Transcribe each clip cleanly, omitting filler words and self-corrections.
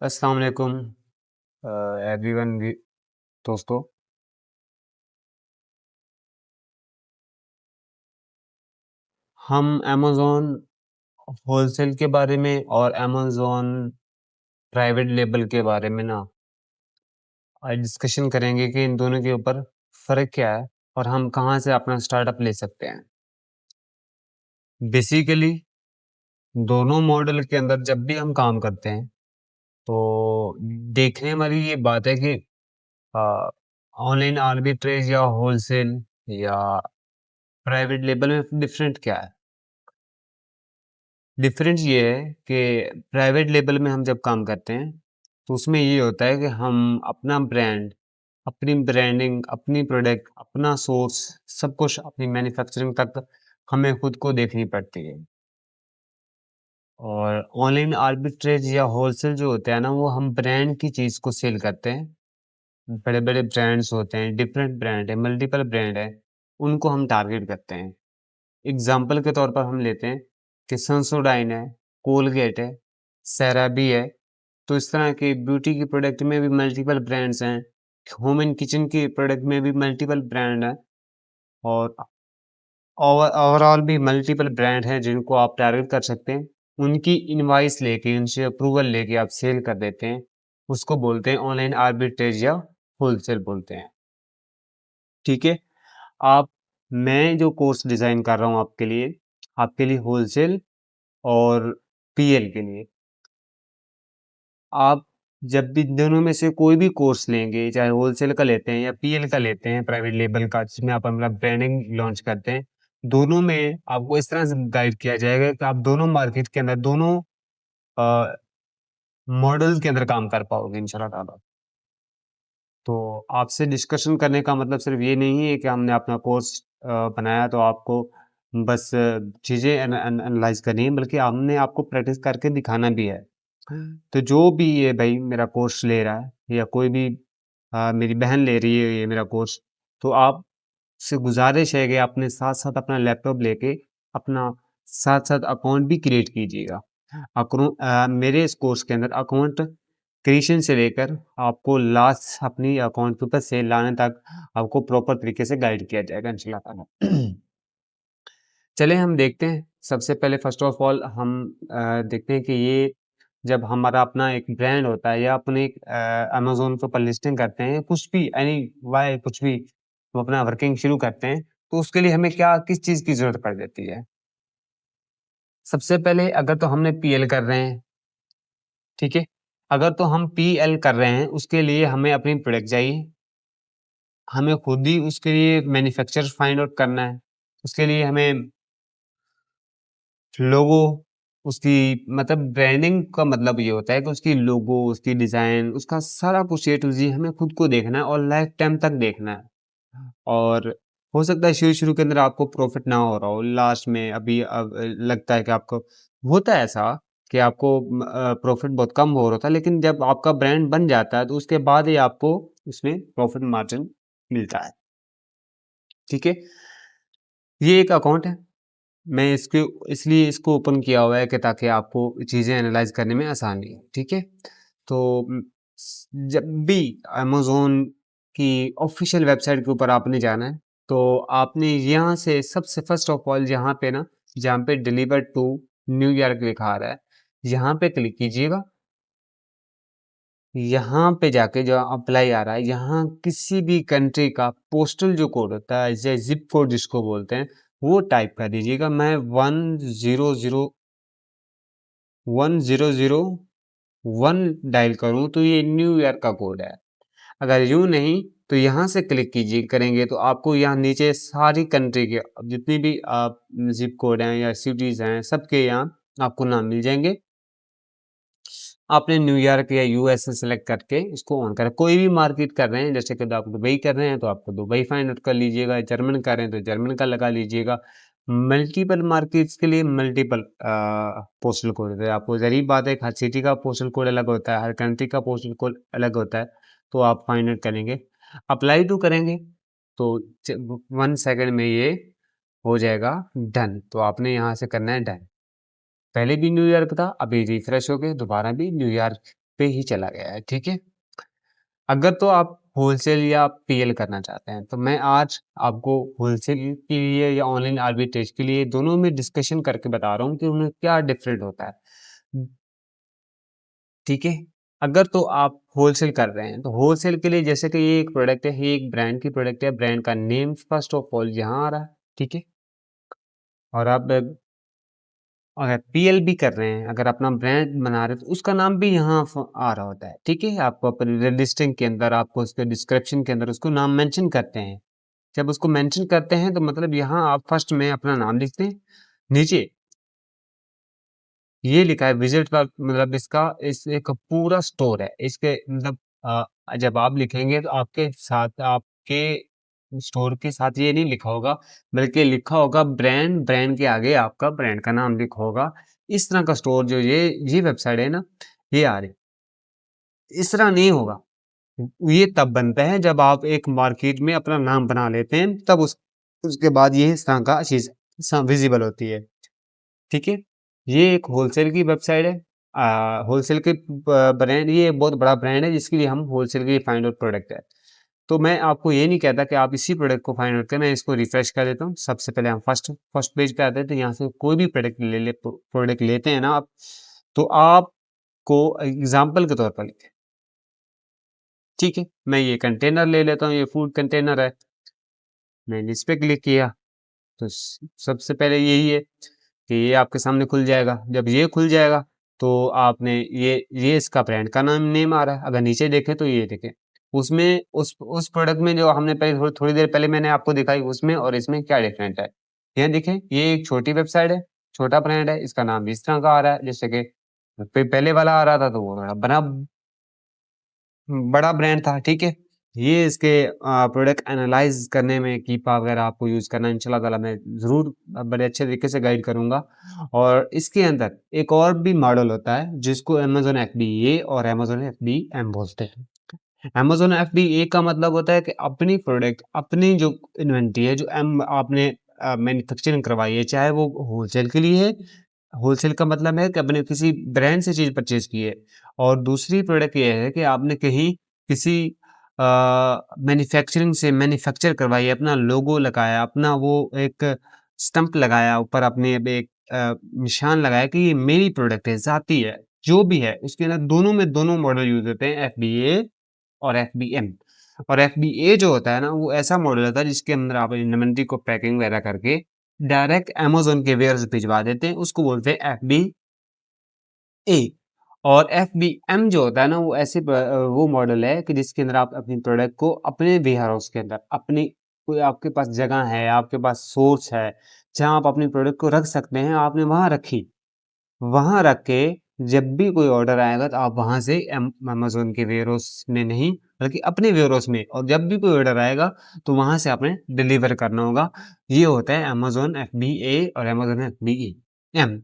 अस्सलाम वालेकुम एवरीवन दोस्तों। हम अमेज़न होलसेल के बारे में और अमेज़न प्राइवेट लेबल के बारे में ना आज डिस्कशन करेंगे कि इन दोनों के ऊपर फ़र्क क्या है और हम कहाँ से अपना स्टार्टअप ले सकते हैं। बेसिकली दोनों मॉडल के अंदर जब भी हम काम करते हैं तो देखने वाली ये बात है कि अ, ऑनलाइन आर्बिट्रेज या होलसेल या प्राइवेट लेबल में डिफरेंट क्या है? डिफरेंस ये है कि प्राइवेट लेबल में हम जब काम करते हैं, तो उसमें ये होता है कि हम अपना ब्रांड, अपनी ब्रांडिंग, अपनी प्रोडक्ट, अपना सोर्स, सब कुछ अपनी मैन्युफैक्चरिंग तक हमें खुद को देखनी पड़ती है। और ऑनलाइन आर्बिट्रेज या होलसेल जो होता है ना, वो हम ब्रांड की चीज़ को सेल करते हैं। बड़े-बड़े ब्रांड्स होते हैं, डिफरेंट ब्रांड है, मल्टीपल ब्रांड है, उनको हम टारगेट करते हैं। एग्ज़ाम्पल के तौर पर हम लेते हैं कि सेंसोडाइन है, कोलगेट है, सेरावी है, तो इस तरह के ब्यूटी की प्रोडक्ट में भी मल्टीपल ब्रांड्स हैं। होम एंड किचन की प्रोडक्ट में भी मल्टीपल ब्रांड हैं और ओवरऑल भी मल्टीपल ब्रांड हैं जिनको आप टारगेट कर सकते हैं। उनकी इनवॉइस लेके, उनसे अप्रूवल लेके आप सेल कर देते हैं। उसको बोलते हैं ऑनलाइन आर्बिट्रेज या होलसेल बोलते हैं। ठीक है? आप मैं जो कोर्स डिज़ाइन कर रहा हूँ आपके लिए होलसेल और पीएल के लिए। आप जब भी दोनों में से कोई भी कोर्स लेंगे, चाहे होलसेल का लेते हैं या पीएल का लेते हैं, प्राइवेट लेबल का, जिसमें आप अपना ब्रांडिंग लॉन्च करते हैं, दोनों में आपको इस तरह से गाइड किया जाएगा कि आप दोनों मार्केट के अंदर, दोनों अ, मॉडल के अंदर काम कर पाओगे इंशाल्लाह ताला। तो आपसे डिस्कशन करने का मतलब सिर्फ ये नहीं है कि हमने अपना कोर्स बनाया तो आपको बस चीज़ें एनालाइज़ करनी है, बल्कि हमने आपको प्रैक्टिस करके दिखाना भी है। तो जो भी ये भाई मेरा कोर्स ले रहा है या कोई भी मेरी बहन ले रही है ये मेरा कोर्स, तो आपसे गुज़ारिश है कि अपने साथ-साथ अपना लैपटॉप लेके अपना साथ-साथ अकाउंट भी क्रिएट कीजिएगा। मेरे इस कोर्स के अंदर अकाउंट क्रिएशन से लेकर आपको लास्ट अपनी अकाउंट के ऊपर सेल लाने तक आपको प्रॉपर तरीके से गाइड किया जाएगा इंशाल्लाह ताला। चलिए हम देखते हैं, सबसे पहले फ़र्स्ट ऑफ ऑल हम देखते हैं कि ये जब हमारा अपना एक ब्रांड होता है या अपने अमेज़न के ऊपर लिस्टिंग करते हैं, कुछ भी कुछ भी हम अपना वर्किंग शुरू करते हैं, तो उसके लिए हमें क्या किस चीज़ की ज़रूरत पड़ जाती है? सबसे पहले अगर तो हमने पीएल कर रहे हैं, ठीक है? अगर तो हम पीएल कर रहे हैं, उसके लिए हमें अपनी प्रोडक्ट चाहिए, हमें खुद ही उसके लिए मैन्युफैक्चरर फाइंड आउट करना है, उसके लिए हमें लोगो उसकी मतलब ब्रांडिंग का मतलब ये होता है कि उसकी लोगो, उसकी डिज़ाइन, उसका सारा कुछ ए टू ज़ेड हमें खुद को देखना है और लाइफ टाइम तक देखना है। और हो सकता है शुरू-शुरू के अंदर आपको प्रॉफ़िट ना हो रहा हो, लास्ट में अभी अब लगता है कि आपको होता है ऐसा कि आपको प्रॉफ़िट बहुत कम हो रहा था, लेकिन जब आपका ब्रांड बन जाता है, तो उसके बाद ही आपको उसमें प्रॉफ़िट मार्जिन मिलता है। ठीक है? ये एक अकाउंट है। मैं इसके इसलिए इसको ओपन किया हुआ है कि ताकि आपको चीज़ें एनालाइज़ करने में आसानी हो, ठीक है? तो जब भी अमेज़न की ऑफ़िशियल वेबसाइट के ऊपर आपने जाना है, तो आपने यहाँ से सबसे फ़र्स्ट ऑफ ऑल यहाँ पे ना, जहाँ पे डिलीवर्ड टू न्यूयॉर्क लिखा आ रहा है, यहाँ पे क्लिक कीजिएगा। यहाँ पे जाके जो अप्लाई आ रहा है, यहाँ किसी भी कंट्री का पोस्टल जो कोड होता है, या ज़िप कोड जिसको बोलते हैं, वो टाइप कर दीजिएगा। मैं 1001 डायल करूँ तो ये न्यूयॉर्क का कोड है। अगर यूँ नहीं तो यहाँ से क्लिक करेंगे तो आपको यहाँ नीचे सारी कंट्री के जितनी भी ज़िप कोड हैं या सिटीज़ हैं, सबके यहाँ आपको नाम मिल जाएँगे। आपने न्यूयॉर्क या यूएसए सेलेक्ट करके इसको ऑन करें। कोई भी मार्केट कर रहे हैं, जैसे कि आप दुबई कर रहे हैं तो आपको दुबई फाइंड आउट कर लीजिएगा, जर्मन कर रहे हैं तो जर्मन का लगा लीजिएगा। मल्टीपल मार्केट्स के लिए मल्टीपल पोस्टल कोड होता है। आपको ज़ाहिर बात है, हर सिटी का पोस्टल कोड अलग होता है, हर कंट्री का पोस्टल कोड अलग होता है, तो आप फाइंड आउट करेंगे। अप्लाई टू करेंगे तो 1 सेकंड में ये हो जाएगा डन। तो आपने यहाँ से करना है डन। पहले भी न्यूयॉर्क था, अभी रिफ्रेश हो के दोबारा भी न्यूयॉर्क पे ही चला गया है, ठीक है? अगर तो आप होलसेल या पीएल करना चाहते हैं, तो मैं आज आपको होलसेल के लिए या ऑनलाइन आर्बिट्रेज के लिए दोनों में डिस्कशन करके बता रहा हूँ कि उनमें क्या डिफरेंट होता है, ठीक है? अगर तो आप होलसेल कर रहे हैं, तो होलसेल के लिए जैसे कि ये एक प्रोडक्ट है, ये एक ब्रांड की प्रोडक्ट है, ब्रांड का नेम फर्स्ट ऑफ ऑल यहाँ आ रहा है, ठीक है? और आप अगर पीएल भी कर रहे हैं, अगर अपना ब्रांड बना रहे हैं, तो उसका नाम भी यहाँ आ रहा होता है, ठीक है? आपको अपने लिस्टिंग के अंदर, आपको उसके डिस्क्रिप्शन के अंदर उसको नाम मेंशन करते हैं। जब उसको मेंशन करते हैं, तो मतलब यहाँ आप फर्स्ट में अपना नाम लिखते हैं, नीचे ये लिखा है विजिट का मतलब इसका इस एक पूरा स्टोर है। इसके मतलब जब आप लिखेंगे तो आपके साथ आपके स्टोर के साथ ये नहीं लिखा होगा, बल्कि लिखा होगा ब्रांड, ब्रांड के आगे आपका ब्रांड का नाम लिखा होगा। इस तरह का स्टोर जो ये वेबसाइट है ना, ये आ रही। इस तरह नहीं होगा। ये तब बनता है जब आप एक मार्केट में अपना नाम बना लेते हैं, तब उसके बाद ये इस तरह का चीज़ विज़िबल होती है। ठीक है? ये एक होलसेल की वेबसाइट है। होलसेल के ब्रांड ये एक बहुत बड़ा ब्रांड है जिसके लिए हम होलसेल के लिए फाइंड आउट प्रोडक्ट है। तो मैं आपको ये नहीं कहता कि आप इसी प्रोडक्ट को फाइंड आउट करें, मैं इसको रिफ्रेश कर देता हूँ। सबसे पहले हम फर्स्ट फर्स्ट पेज पे आते हैं, तो यहाँ से कोई भी प्रोडक्ट लेते हैं ना आप, तो आपको एग्ज़ाम्पल के तौर पर लें, ठीक है? मैं ये कंटेनर ले लेता हूँ, ये फूड कंटेनर है। मैंने इस पे क्लिक किया, तो सबसे पहले यही है कि ये आपके सामने खुल जाएगा। जब ये खुल जाएगा तो आपने ये इसका ब्रांड का नेम आ रहा है। अगर नीचे देखें तो ये देखें, उसमें उस प्रोडक्ट में जो हमने पहले थोड़ी देर पहले मैंने आपको दिखाई, उसमें और इसमें क्या डिफरेंट है। यहाँ देखें, ये एक छोटी वेबसाइट है, छोटा ब्रांड है, इसका नाम इस तरह का आ रहा है, जैसे कि पहले वाला आ रहा था तो वो थोड़ा बड़ा बड़ा ब्रांड था, ठीक है? ये इसके प्रोडक्ट एनालाइज़ करने में कीपा वगैरह आपको यूज़ करना है, इंशाल्लाह ताला मैं ज़रूर बड़े अच्छे तरीके से गाइड करूँगा। और इसके अंदर एक और भी मॉडल होता है जिसको अमेज़न एफबीए और अमेज़न एफबीएम बोलते हैं। अमेज़न एफबीए का मतलब होता है कि अपनी प्रोडक्ट, अपनी जो इन्वेंटरी है, जो आपने मैन्युफैक्चरिंग करवाई है, चाहे वो होलसेल के लिए है, होलसेल का मतलब है कि आपने किसी ब्रांड से चीज़ परचेज़ की है। और दूसरी प्रोडक्ट ये है कि आपने कहीं किसी अ, मैन्युफैक्चरिंग से मैन्युफैक्चर करवाई है, अपना लोगो लगाया, अपना वो एक स्टैम्प लगाया, ऊपर आपने अब एक निशान लगाया कि ये मेरी प्रोडक्ट है, ज़ाती है, जो भी है। उसके अंदर दोनों में दोनों मॉडल यूज़ होते हैं, एफबीए और एफबीएम। और एफबीए जो होता है ना, वो ऐसा मॉडल होता है जिसके अंदर आप इन्वेंटरी को पैकिंग वगैरह करके डायरेक्ट अमेज़न के वेयरहाउस भिजवा देते हैं, उसको बोलते हैं एफबीए। और एफबीएम जो होता है ना, वो वो मॉडल है कि जिसके अंदर आप अपनी प्रोडक्ट को अपने वेयरहाउस के अंदर, अपनी कोई आपके पास जगह है, आपके पास सोर्स है, जहाँ आप अपनी प्रोडक्ट को रख सकते हैं, आपने वहाँ रखी। वहाँ रख के जब भी कोई ऑर्डर आएगा तो आप वहाँ से अमेज़न के वेयरहाउस में नहीं, बल्कि अपने वेयरहाउस में, और जब भी कोई ऑर्डर आएगा तो वहाँ से आपने डिलीवर करना होगा। ये होता है अमेज़न एफबीए और अमेज़न एफबीएम,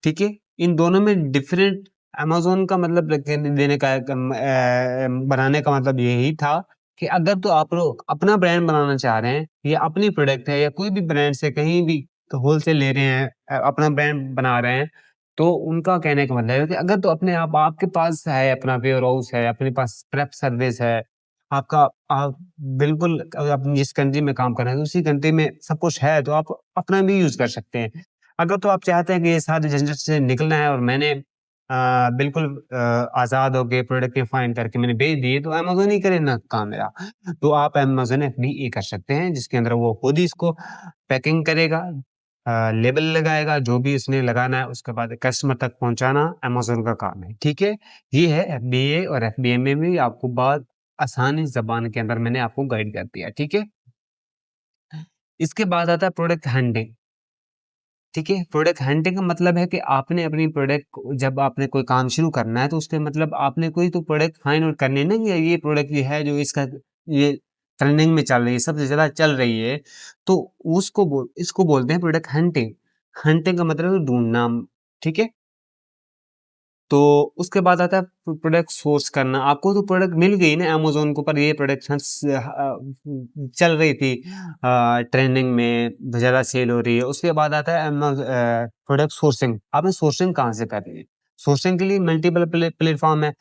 ठीक है? इन दोनों में डिफरेंट अमेज़न का मतलब देने का बनाने का मतलब यही था कि अगर तो आप लोग अपना ब्रांड बनाना चाह रहे हैं, या अपनी प्रोडक्ट है या कोई भी ब्रांड से कहीं भी होलसेल ले रहे हैं, अपना ब्रांड बना रहे हैं, तो उनका कहने का मतलब है कि अगर तो अपने आपके पास है, अपना वेयरहाउस है, अपने पास प्रेप सर्विस है, आपका आप बिल्कुल आप जिस कंट्री में काम कर रहे हैं, उसी कंट्री में सब कुछ है, तो आप अपना भी यूज़ कर सकते हैं। अगर तो आप चाहते हैं कि ये सारे झंझट से निकलना है और मैंने बिल्कुल आज़ाद होके प्रोडक्ट फाइंड करके मैंने भेज दिए, तो अमेज़न ही करे ना काम मेरा। तो आप अमेज़न एफबीए कर सकते हैं, जिसके अंदर वो खुद ही इसको पैकिंग करेगा, लेबल लगाएगा, जो भी उसने लगाना है, उसके बाद कस्टमर तक पहुँचाना अमेज़न का काम है, ठीक है? ये है एफबीए और एफबीएम में भी आपको बहुत आसानी ज़बान के अंदर मैंने आपको गाइड कर दिया, ठीक है? इसके बाद आता है प्रोडक्ट हंटिंग। ठीक है, प्रोडक्ट हंटिंग का मतलब है कि आपने अपनी प्रोडक्ट को जब आपने कोई काम शुरू करना है, तो उसके मतलब आपने कोई तो प्रोडक्ट फाइंड आउट करनी है ना, कि ये प्रोडक्ट ये है जो इसका ये ट्रेंडिंग में चल रही है, सबसे ज़्यादा चल रही है, तो इसको बोलते हैं प्रोडक्ट हंटिंग। हंटिंग का मतलब है ढूँढना, ठीक है? तो उसके बाद आता है प्रोडक्ट सोर्स करना। आपको तो प्रोडक्ट मिल गई ना अमेज़न के ऊपर, ये प्रोडक्ट चल रही थी ट्रेंडिंग में, ज़्यादा सेल हो रही है। उसके बाद आता है प्रोडक्ट सोर्सिंग। आपने सोर्सिंग कहाँ से करनी है? सोर्सिंग के लिए मल्टीपल प्लेटफ़ॉर्म है।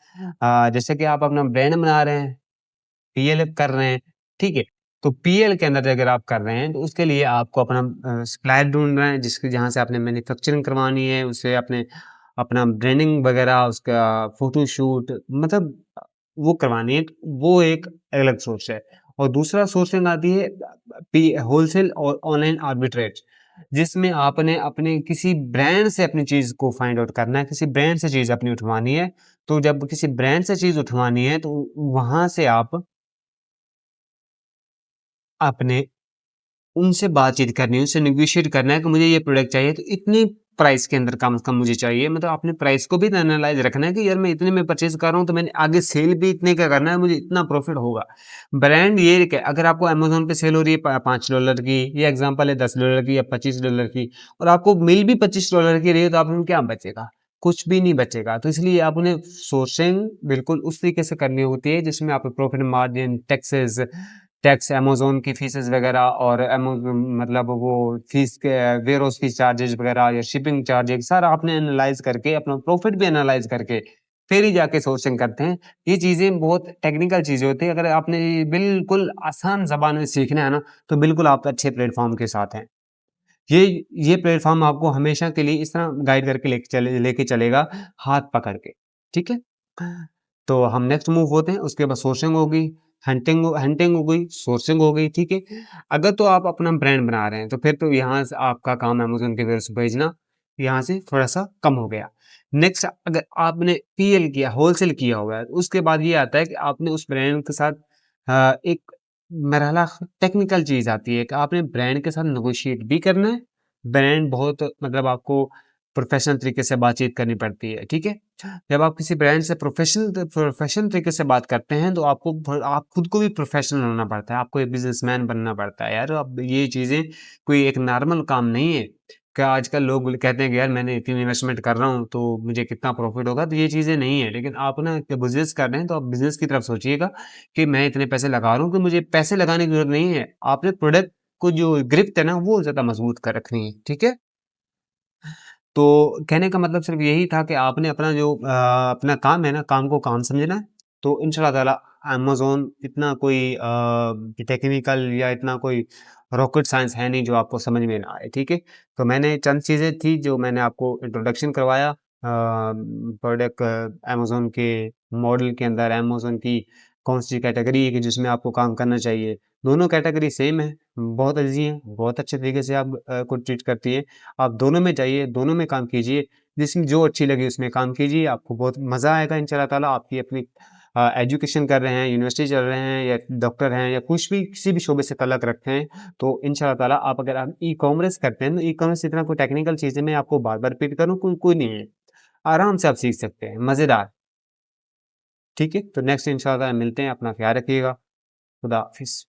जैसे कि आप अपना ब्रांड बना रहे हैं, पीएल कर रहे हैं, ठीक है? तो पीएल के अंदर अगर आप कर रहे हैं, तो उसके लिए आपको अपना सप्लायर ढूँढना है, जिसकी जहाँ से आपने मैन्युफैक्चरिंग करवानी है, उससे आपने अपना ब्रांडिंग वगैरह, उसका फ़ोटोशूट मतलब वो करवानी है, वो एक अलग सोर्स है। और दूसरा सोर्सिंग आती है पी होलसेल और ऑनलाइन आर्बिट्रेज, जिसमें आपने अपने किसी ब्रांड से अपनी चीज़ को फाइंड आउट करना है, किसी ब्रांड से चीज़ अपनी उठवानी है। तो जब किसी ब्रांड से चीज़ उठवानी है, तो वहाँ से आप आपने उनसे बातचीत करनी है, उनसे नेगोशिएट करना है कि मुझे ये प्रोडक्ट चाहिए, तो इतनी प्राइस के अंदर कम से कम मुझे चाहिए। मतलब आपने प्राइस को भी एनालाइज़ रखना है कि यार मैं इतने में परचेज़ कर रहा हूँ, तो मैंने आगे सेल भी इतने का करना है, मुझे इतना प्रॉफ़िट होगा। ब्रांड ये क अगर आपको अमेज़न पे सेल हो रही है प $5 की, ये एग्ज़ाम्पल है $10 की या $25 की, और आपको मिल भी $25 की रही है, तो आप में क्या बचेगा? कुछ भी नहीं बचेगा। तो इसलिए आप उन्हें सोर्सिंग बिल्कुल उस तरीके से करनी होती है, जिसमें आप प्रॉफ़िट मार्जिन, टैक्स अमेज़न की फ़ीसेस वग़ैरह, और मतलब वो फ़ीस के वेयरहाउस फ़ीस चार्जेज़ वग़ैरह या शिपिंग चार्जेज़ सारा आपने एनालाइज़ करके, अपना प्रॉफ़िट भी एनालाइज़ करके, फिर ही जाके सोर्सिंग करते हैं। ये चीज़ें बहुत टेक्निकल चीज़ें होती हैं। अगर आपने ये बिल्कुल आसान ज़बान में सीखना है ना, तो बिल्कुल आप अच्छे प्लेटफ़ॉर्म के साथ हैं। ये ये प्लेटफ़ॉर्म आपको हमेशा के लिए इस तरह गाइड करके लेके चलेगा, हाथ पकड़ के, ठीक है? तो हम नेक्स्ट मूव होते हैं, उसके बाद सोर्सिंग होगी, हंटिंग हो गई, सोर्सिंग हो गई, ठीक है? अगर तो आप अपना ब्रांड बना रहे हैं, तो फिर तो यहाँ से आपका काम अमेज़न के वेयर से भेजना, यहाँ से थोड़ा-सा कम हो गया। नेक्स्ट, अगर आपने पीएल किया, होलसेल किया हुआ है, उसके बाद ये आता है कि आपने उस ब्रांड के साथ एक मरहला टेक्निकल चीज़ आती है कि आपने ब्रांड के साथ नेगोशिएट भी करना है। ब्रांड बहुत मतलब आपको प्रोफ़ेशनल तरीके से बातचीत करनी पड़ती है, ठीक है? जब आप किसी ब्रांड से प्रोफ़ेशनल तरीके से बात करते हैं, तो आपको आप खुद को भी प्रोफ़ेशनल होना पड़ता है, आपको एक बिज़नेसमैन बनना पड़ता है। यार, अब ये चीज़ें कोई एक नॉर्मल काम नहीं है। क्या आजकल लोग कहते हैं कि यार मैंने इतनी इन्वेस्टमेंट कर रहा हूँ, तो मुझे कितना प्रॉफ़िट होगा, तो ये चीज़ें नहीं है। लेकिन आप ना कि बिज़नेस कर रहे हैं, तो आप बिज़नेस की तरफ सोचिएगा कि मैं इतने पैसे लगा रहा हूँ, कि मुझे पैसे लगाने की ज़रूरत नहीं है। आपने प्रोडक्ट को जो गिरफ्त है ना, वो ज़्यादा मज़बूत कर रखनी है, ठीक है? तो कहने का मतलब सिर्फ़ यही था कि आपने अपना जो अपना काम है ना, काम को काम समझना है। तो इंशाअल्लाह ताला अमेज़न इतना कोई टेक्निकल या इतना कोई रॉकेट साइंस है नहीं जो आपको समझ में ना आए, ठीक है? तो मैंने चंद चीज़ें थी जो मैंने आपको इंट्रोडक्शन करवाया प्रोडक्ट अमेज़न के मॉडल के अंदर अमेज़न की कौन-सी कैटेगरी है कि जिसमें आपको काम करना चाहिए। दोनों कैटेगरी सेम है, बहुत ईज़ी है, बहुत अच्छे तरीके से आप को ट्रीट करती है। आप दोनों में जाइए, दोनों में काम कीजिए, जिसमें जो अच्छी लगे उसमें काम कीजिए, आपको बहुत मज़ा आएगा इंशाअल्लाह ताला। आपकी अपनी एजुकेशन कर रहे हैं, यूनिवर्सिटी चल रहे हैं या डॉक्टर हैं या कुछ भी किसी भी शोबे से तल्लक रखते हैं, तो इंशाअल्लाह ताला आप अगर आप ई-कॉमर्स करते हैं, तो ई-कॉमर्स इतना कोई टेक्निकल चीज़ है, मैं आपको बार-बार रिपीट करूँ, कोई नहीं है। आराम से आप सीख सकते हैं, मज़ेदार, ठीक है? तो नेक्स्ट इंशाअल्लाह मिलते हैं, अपना ख़्याल रखिएगा। खुदा हाफ़िज़।